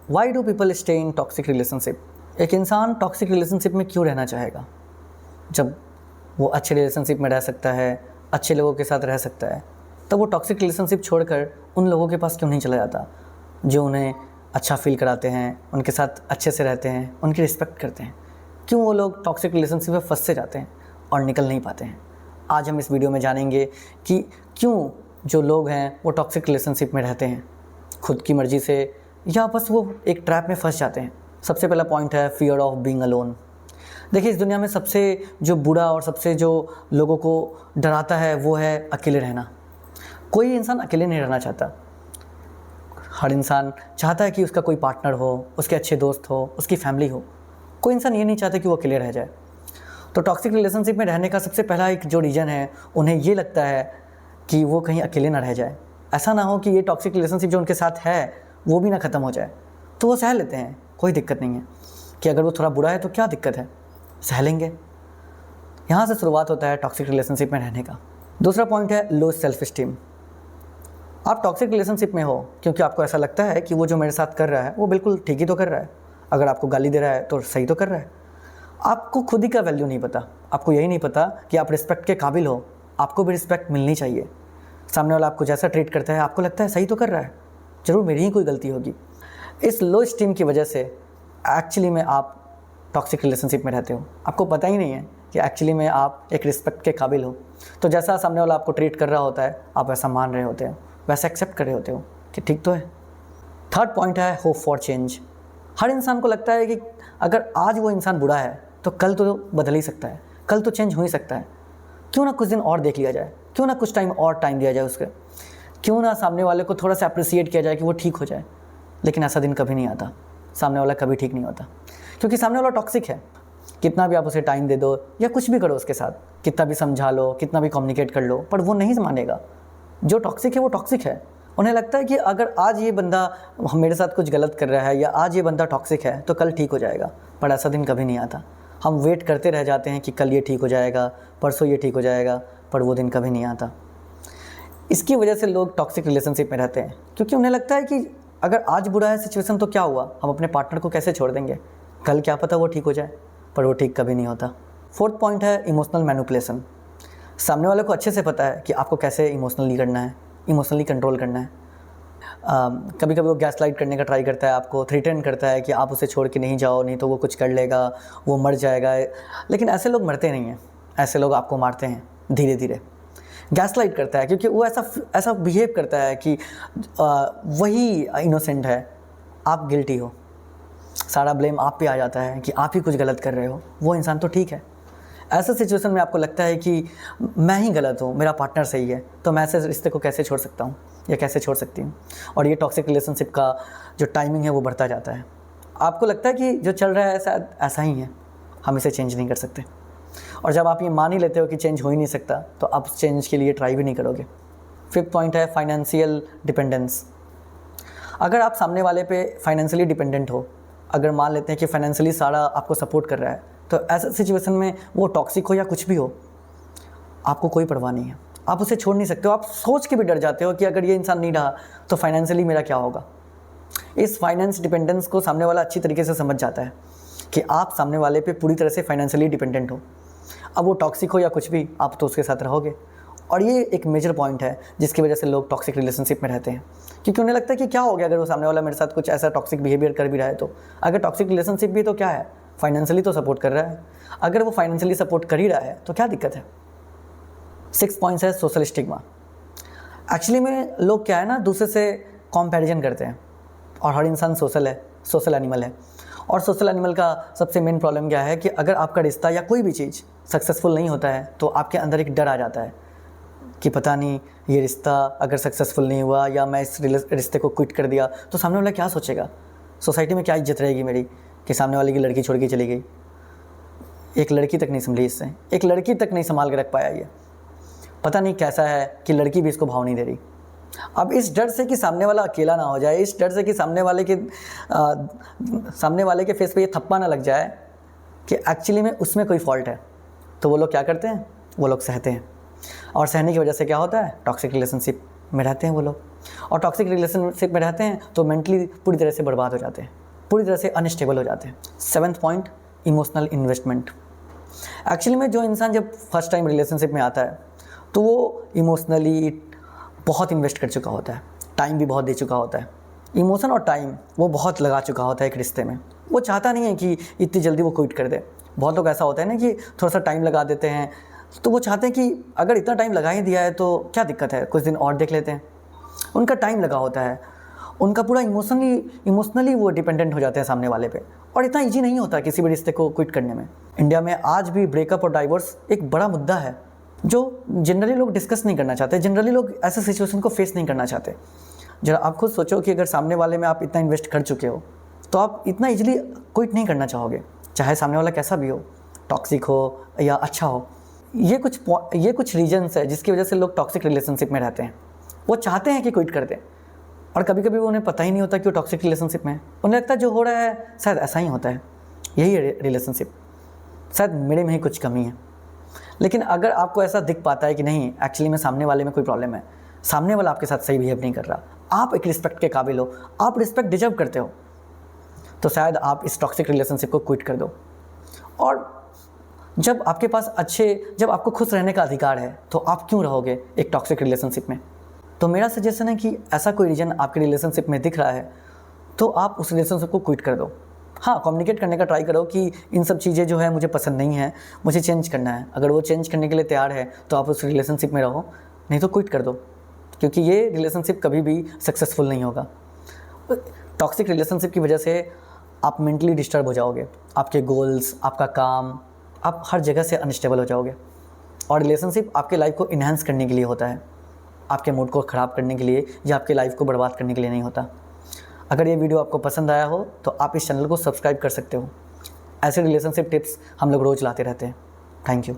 Why do people stay in toxic relationship? एक इंसान toxic relationship में क्यों रहना चाहेगा जब वो अच्छे रिलेशनशिप में रह सकता है, अच्छे लोगों के साथ रह सकता है? तो वो टॉक्सिक रिलेशनशिप छोड़कर उन लोगों के पास क्यों नहीं चला जाता जो उन्हें अच्छा फील कराते हैं, उनके साथ अच्छे से रहते हैं, उनकी रिस्पेक्ट करते हैं? क्यों वो लोग टॉक्सिक रिलेशनशिप में फंस से जाते हैं और निकल नहीं पाते हैं? आज हम इस वीडियो में जानेंगे कि क्यों जो लोग हैं वो टॉक्सिक रिलेशनशिप में रहते हैं खुद की मर्ज़ी से, या बस वो एक ट्रैप में फंस जाते हैं। सबसे पहला पॉइंट है फियर ऑफ बीइंग अलोन। देखिए, इस दुनिया में सबसे जो बुरा और सबसे जो लोगों को डराता है वो है अकेले रहना। कोई इंसान अकेले नहीं रहना चाहता। हर इंसान चाहता है कि उसका कोई पार्टनर हो, उसके अच्छे दोस्त हो, उसकी फैमिली हो। कोई इंसान ये नहीं चाहता कि वो अकेले रह जाए। तो टॉक्सिक रिलेशनशिप में रहने का सबसे पहला एक जो रीज़न है, उन्हें ये लगता है कि वो कहीं अकेले ना रह जाए। ऐसा ना हो कि ये टॉक्सिक रिलेशनशिप जो उनके साथ है वो भी ना ख़त्म हो जाए। तो वो सह लेते हैं, कोई दिक्कत नहीं है कि अगर वो थोड़ा बुरा है तो क्या दिक्कत है, सह लेंगे। यहाँ से शुरुआत होता है टॉक्सिक रिलेशनशिप में रहने का। दूसरा पॉइंट है लो सेल्फ स्टीम। आप टॉक्सिक रिलेशनशिप में हो क्योंकि आपको ऐसा लगता है कि वो जो मेरे साथ कर रहा है वो बिल्कुल ठीक ही तो कर रहा है। अगर आपको गाली दे रहा है तो सही तो कर रहा है। आपको खुद ही का वैल्यू नहीं पता। आपको यही नहीं पता कि आप रिस्पेक्ट के काबिल हो, आपको भी रिस्पेक्ट मिलनी चाहिए। सामने वाला आपको जैसा ट्रीट करता है आपको लगता है सही तो कर रहा है, ज़रूर मेरी ही कोई गलती होगी। इस लो स्टीम की वजह से एक्चुअली में आप टॉक्सिक रिलेशनशिप में रहते हो। आपको पता ही नहीं है कि एक्चुअली में आप एक रिस्पेक्ट के काबिल हो। तो जैसा सामने वाला आपको ट्रीट कर रहा होता है आप वैसा मान रहे होते हो, वैसा एक्सेप्ट कर रहे होते हो कि ठीक तो है। थर्ड पॉइंट है होप फॉर चेंज। हर इंसान को लगता है कि अगर आज वो इंसान बुरा है तो कल तो बदल ही सकता है, कल तो चेंज हो ही सकता है। क्यों ना कुछ दिन और देख लिया जाए, क्यों ना कुछ टाइम और टाइम दिया जाए उसके, क्यों ना सामने वाले को थोड़ा सा अप्रिसिएट किया जाए कि वो ठीक हो जाए। लेकिन ऐसा दिन कभी नहीं आता। सामने वाला कभी ठीक नहीं होता क्योंकि सामने वाला टॉक्सिक है। कितना भी आप उसे टाइम दे दो या कुछ भी करो उसके साथ, कितना भी समझा लो, कितना भी कम्युनिकेट कर लो, पर वो नहीं मानेगा। जो टॉक्सिक है वो टॉक्सिक है। उन्हें लगता है कि अगर आज ये बंदा मेरे साथ कुछ गलत कर रहा है या आज ये बंदा टॉक्सिक है तो कल ठीक हो जाएगा, पर ऐसा दिन कभी नहीं आता। हम वेट करते रह जाते हैं कि कल ये ठीक हो जाएगा, परसों ये ठीक हो जाएगा, पर वो दिन कभी नहीं आता। इसकी वजह से लोग टॉक्सिक रिलेशनशिप में रहते हैं क्योंकि उन्हें लगता है कि अगर आज बुरा है सिचुएशन तो क्या हुआ, हम अपने पार्टनर को कैसे छोड़ देंगे, कल क्या पता वो ठीक हो जाए, पर वो ठीक कभी नहीं होता। फोर्थ पॉइंट है इमोशनल मैनिपुलेशन। सामने वाले को अच्छे से पता है कि आपको कैसे इमोशनली करना है, इमोशनली कंट्रोल करना है। कभी कभी वो गैसलाइट करने का ट्राई करता है, आपको थ्रेटन करता है कि आप उसे छोड़ के नहीं जाओ, नहीं तो वो कुछ कर लेगा, वो मर जाएगा। लेकिन ऐसे लोग मरते नहीं हैं, ऐसे लोग आपको मारते हैं धीरे धीरे। गैसलाइट करता है क्योंकि वो ऐसा बिहेव करता है कि वही इनोसेंट है, आप गिल्टी हो, सारा ब्लेम आप पे आ जाता है कि आप ही कुछ गलत कर रहे हो, वो इंसान तो ठीक है। ऐसा सिचुएशन में आपको लगता है कि मैं ही गलत हूँ, मेरा पार्टनर सही है, तो मैं ऐसे रिश्ते को कैसे छोड़ सकता हूँ या कैसे छोड़ सकती हूँ। और ये टॉक्सिक रिलेशनशिप का जो टाइमिंग है वो बढ़ता जाता है। आपको लगता है कि जो चल रहा है शायद ऐसा ही है, हम इसे चेंज नहीं कर सकते। और जब आप ये मान ही लेते हो कि चेंज हो ही नहीं सकता तो आप चेंज के लिए ट्राई भी नहीं करोगे। फिफ्थ पॉइंट है फाइनेंशियल डिपेंडेंस। अगर आप सामने वाले पे फाइनेंशियली डिपेंडेंट हो, अगर मान लेते हैं कि फाइनेंशियली सारा आपको सपोर्ट कर रहा है, तो ऐसे सिचुएशन में वो टॉक्सिक हो या कुछ भी हो, आपको कोई परवाह नहीं है, आप उसे छोड़ नहीं सकते हो। आप सोच के भी डर जाते हो कि अगर ये इंसान नहीं रहा तो फाइनेंशियली मेरा क्या होगा। इस फाइनेंस डिपेंडेंस को सामने वाला अच्छी तरीके से समझ जाता है कि आप सामने वाले पे पूरी तरह से फाइनेंशियली डिपेंडेंट हो। अब वो टॉक्सिक हो या कुछ भी, आप तो उसके साथ रहोगे। और ये एक मेजर पॉइंट है जिसकी वजह से लोग टॉक्सिक रिलेशनशिप में रहते हैं, क्योंकि उन्हें लगता है कि क्या हो गया अगर वो सामने वाला मेरे साथ कुछ ऐसा टॉक्सिक बिहेवियर कर भी रहा है तो। अगर टॉक्सिक रिलेशनशिप भी तो क्या है, फाइनेंशियली तो सपोर्ट कर रहा है। अगर वो फाइनेंशियली सपोर्ट कर ही रहा है तो क्या दिक्कत है। 6 पॉइंट्स है सोशल स्टिग्मा। एक्चुअली में लोग क्या है ना, दूसरे से कंपैरिजन करते हैं, और हर इंसान सोशल है, सोशल एनिमल है। और सोशल एनिमल का सबसे मेन प्रॉब्लम क्या है कि अगर आपका रिश्ता या कोई भी चीज़ सक्सेसफुल नहीं होता है तो आपके अंदर एक डर आ जाता है कि पता नहीं ये रिश्ता अगर सक्सेसफुल नहीं हुआ या मैं इस रिश्ते को क्विट कर दिया तो सामने वाला क्या सोचेगा, सोसाइटी में क्या इज्जत रहेगी मेरी कि सामने वाले की लड़की छोड़ के चली गई। एक लड़की तक नहीं संभली इससे, एक लड़की तक नहीं संभाल के रख पाया ये। पता नहीं कैसा है कि लड़की भी इसको भाव नहीं दे रही। अब इस डर से कि सामने वाला अकेला ना हो जाए, इस डर से कि सामने वाले के फेस पे ये थप्पा ना लग जाए कि एक्चुअली में उसमें कोई फॉल्ट है, तो वो लोग क्या करते हैं, वो लोग सहते हैं। और सहने की वजह से क्या होता है, टॉक्सिक रिलेशनशिप में रहते हैं वो लोग। और टॉक्सिक रिलेशनशिप में रहते हैं तो मेंटली पूरी तरह से बर्बाद हो जाते हैं, पूरी तरह से अनस्टेबल हो जाते हैं। 7th point, emotional investment. Actually में जो इंसान जब फर्स्ट टाइम रिलेशनशिप में आता है तो वो इमोशनली बहुत इन्वेस्ट कर चुका होता है, टाइम भी बहुत दे चुका होता है। इमोशन और टाइम वो बहुत लगा चुका होता है एक रिश्ते में। वो चाहता नहीं है कि इतनी जल्दी वो क्विट कर दे। बहुत लोग ऐसा होता है ना कि थोड़ा सा टाइम लगा देते हैं, तो वो चाहते हैं कि अगर इतना टाइम लगा ही दिया है तो क्या दिक्कत है, कुछ दिन और देख लेते हैं। उनका टाइम लगा होता है, उनका पूरा इमोशनली वो डिपेंडेंट हो जाते हैं सामने वाले पे। और इतना ईजी नहीं होता किसी भी रिश्ते को क्विट करने में। इंडिया में आज भी ब्रेकअप और डाइवोर्स एक बड़ा मुद्दा है जो जनरली लोग डिस्कस नहीं करना चाहते। जनरली लोग ऐसे सिचुएशन को फेस नहीं करना चाहते। जरा आप खुद सोचो कि अगर सामने वाले में आप इतना इन्वेस्ट कर चुके हो तो आप इतना इजीली क्विट नहीं करना चाहोगे, चाहे सामने वाला कैसा भी हो, टॉक्सिक हो या अच्छा हो। ये कुछ रीजन्स है जिसकी वजह से लोग टॉक्सिक रिलेशनशिप में रहते हैं। वो चाहते हैं कि क्विट कर दें और कभी कभी उन्हें पता ही नहीं होता कि वो टॉक्सिक रिलेशनशिप में है। उन्हें लगता है जो हो रहा है शायद ऐसा ही होता है, यही है रिलेशनशिप, शायद मेरे में ही कुछ कमी है। लेकिन अगर आपको ऐसा दिख पाता है कि नहीं एक्चुअली में सामने वाले में कोई प्रॉब्लम है, सामने वाला आपके साथ सही बिहेव नहीं कर रहा, आप एक रिस्पेक्ट के काबिल हो, आप रिस्पेक्ट डिजर्व करते हो, तो शायद आप इस टॉक्सिक रिलेशनशिप को क्विट कर दो। और जब आपको खुश रहने का अधिकार है तो आप क्यों रहोगे एक टॉक्सिक रिलेशनशिप में। तो मेरा सजेशन है कि ऐसा कोई रीजन आपके रिलेशनशिप में दिख रहा है तो आप उस रिलेशनशिप को क्विट कर दो। हाँ, कम्युनिकेट करने का ट्राई करो कि इन सब चीज़ें जो है मुझे पसंद नहीं है, मुझे चेंज करना है। अगर वो चेंज करने के लिए तैयार है तो आप उस रिलेशनशिप में रहो, नहीं तो क्विट कर दो, क्योंकि ये रिलेशनशिप कभी भी सक्सेसफुल नहीं होगा। टॉक्सिक रिलेशनशिप की वजह से आप मेंटली डिस्टर्ब हो जाओगे, आपके गोल्स, आपका काम, आप हर जगह से अनस्टेबल हो जाओगे। और रिलेशनशिप आपके लाइफ को इन्हांस करने के लिए होता है, आपके मूड को ख़राब करने के लिए या आपके लाइफ को बर्बाद करने के लिए नहीं होता। अगर ये वीडियो आपको पसंद आया हो तो आप इस चैनल को सब्सक्राइब कर सकते हो। ऐसे रिलेशनशिप टिप्स हम लोग रोज़ लाते रहते हैं। Thank you.